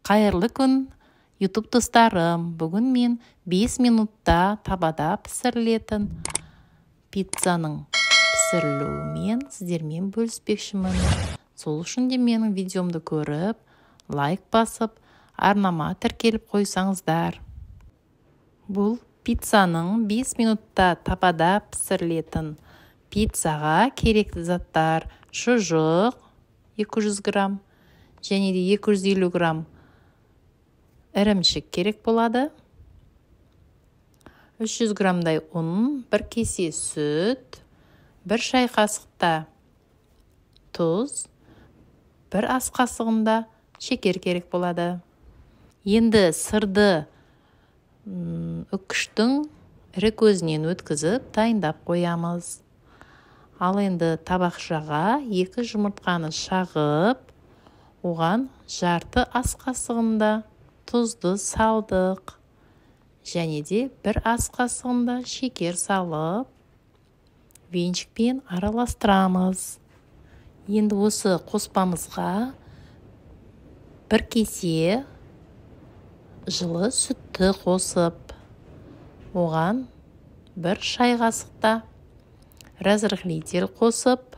Қайырлы күн, YouTube достарым. Бүгін мен 5 минутта табада пісірілетін пиццаның пісірілуімен сіздермен бөліспекшімін. Сол үшін де менің видеомды көріп, лайк басып, арнама тіркеліп қойсаңыздар. Бұл пиццаның 5 минутта табада пісірілетін пиццаға керекті заттар: шұжық 200 грамм және де 250 грамм ірімшік керек болады. 300 граммдай ұн, 1 кесе сүт, 1 шай қасықта тұз, 1 ас қасығында шекер керек болады. Енді сырды үккіштің ірі көзінен өткізіп дайындап қоямыз. Ал енді табақшаға 2 жұмыртқаны шағып, оған жарты ас қасығында тұзды салдық. Және де 1 ас қасығында шекер салып, венчикпен араластырамыз. Енді осы қоспамызға 1 кесе жылы сүтті қосып, оған 1 шай қасықта разрыхлитель қосып,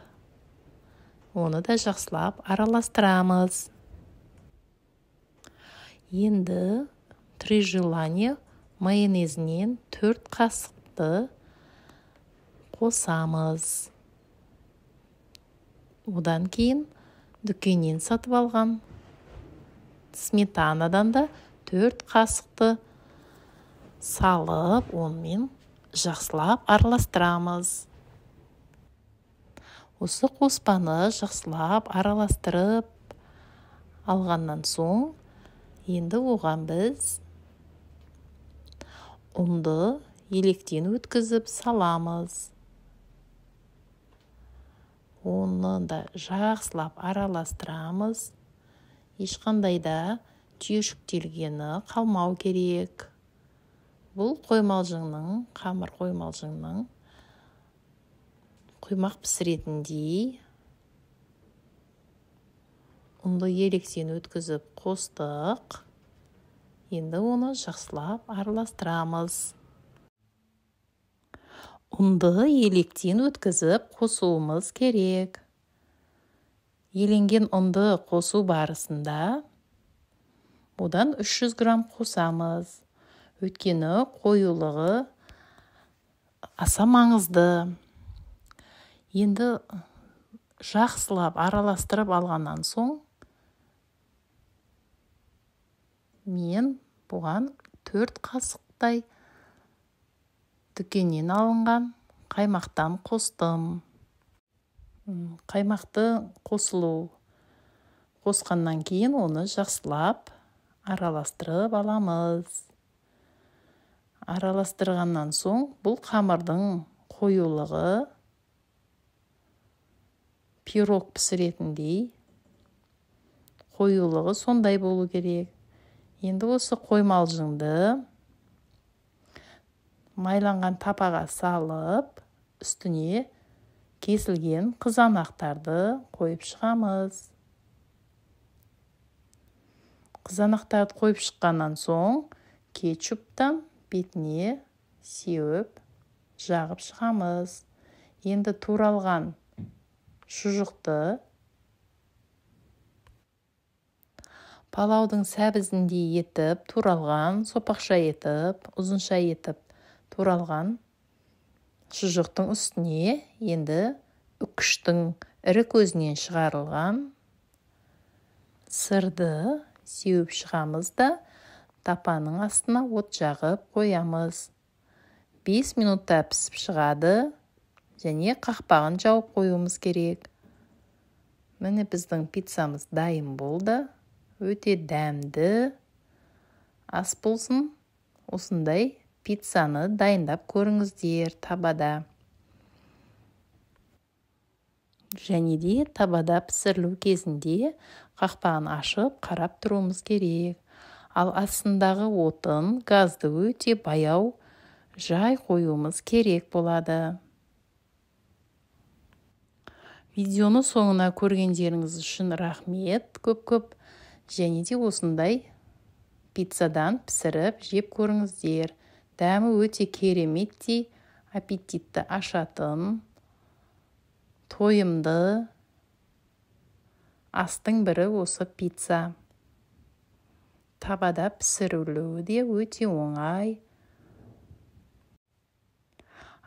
оны да жақсылап араластырамыз. Енді три желания майонезінен 4 қасықты қосамыз. Одан кейін дүкеннен сатып алған сметанадан да 4 қасықты салып, онымен жақсылап араластырамыз. Осы қоспаны жақсылап араластырып алғаннан соң, енді оған біз ұнды електен өткізіп саламыз. Оны да жақсылап араластырамыз. Ешқандай да түйіршіктелгені қалмау керек. Бұл қамыр қоймалжыңның құймақ пісіретіндей ұнды електен өткізіп қостық. Енді оны жақсылап араластырамыз. Ұнды електен өткізіп қосуымыз керек. Еленген ұнды қосу барысында одан 300 грамм қосамыз. Өйткені қоюлығы аса маңызды. Енді жақсылап араластырып алғаннан соң, мен бұған 4 қасықтай дүкеннен алынған қаймақтан қостым. Қаймақты қосқаннан кейін оны жақсылап араластырып аламыз. Араластырғаннан соң, бұл қамырдың қоюлығы пирог пісіретіндей қоюлығы сондай болу керек. Енді осы қоймалжыңды майланған тапаға салып, үстіне кесілген қызанақтарды қойып шығамыз. Қызанақтарды қойып шыққаннан соң, кетчуптан бетіне сеуіп, жағып шығамыз. Енді туралған шұжықты палаудың сәбізіндей етіп, туралған, сопақша етіп, ұзынша етіп туралған шұжықтың үстіне енді үккіштің ірі көзінен шығарылған сырды сеуіп шығамыз да, тапаның астына от жағып қоямыз. 5 минутта пісіп шығады және қақпағын жауып қоюымыз керек. Міне біздің пиццамыз дайын болды. Өте дәмді ас болсын. Осындай пиццаны дайындап көріңіздер табада. Және де табада пісірілу кезінде қақпағын ашып қарап тұруымыз керек. Ал астындағы отын, газды өте баяу жай қоюымыз керек болады. Видеоны соңына көргендеріңіз үшін рахмет көп-көп. Және де осындай пиццадан пісіріп жеп көріңіздер. Дәмі өте кереметтей, аппетитті ашатын, тойымды астың бірі осы пицца. Табада пісірілуі де өте оңай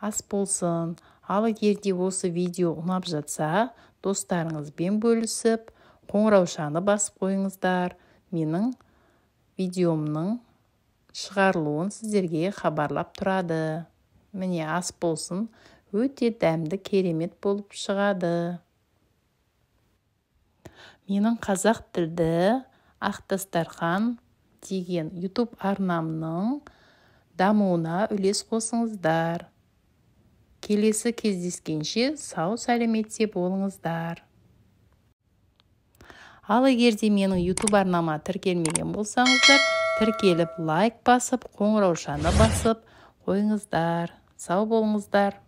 ас болсын. Ал егерде осы видео ұнап жатса, достарыңызбен бөлісіп, қоңыраушаны басып қойыңыздар. Менің видеомның шығарылуын сіздерге хабарлап тұрады. Міне ас болсын, өте дәмді керемет болып шығады. Менің қазақ тілді Ақтастархан деген YouTube арнамның дамуына үлес қосыңыздар. Келесі кездескенше сау сәлеметте болыңыздар. Ал егерде менің YouTube арнама тіркелмеген болсаңыздар, тіркеліп лайк басып, қоңыраушаны басып қойыңыздар. Сау болыңыздар.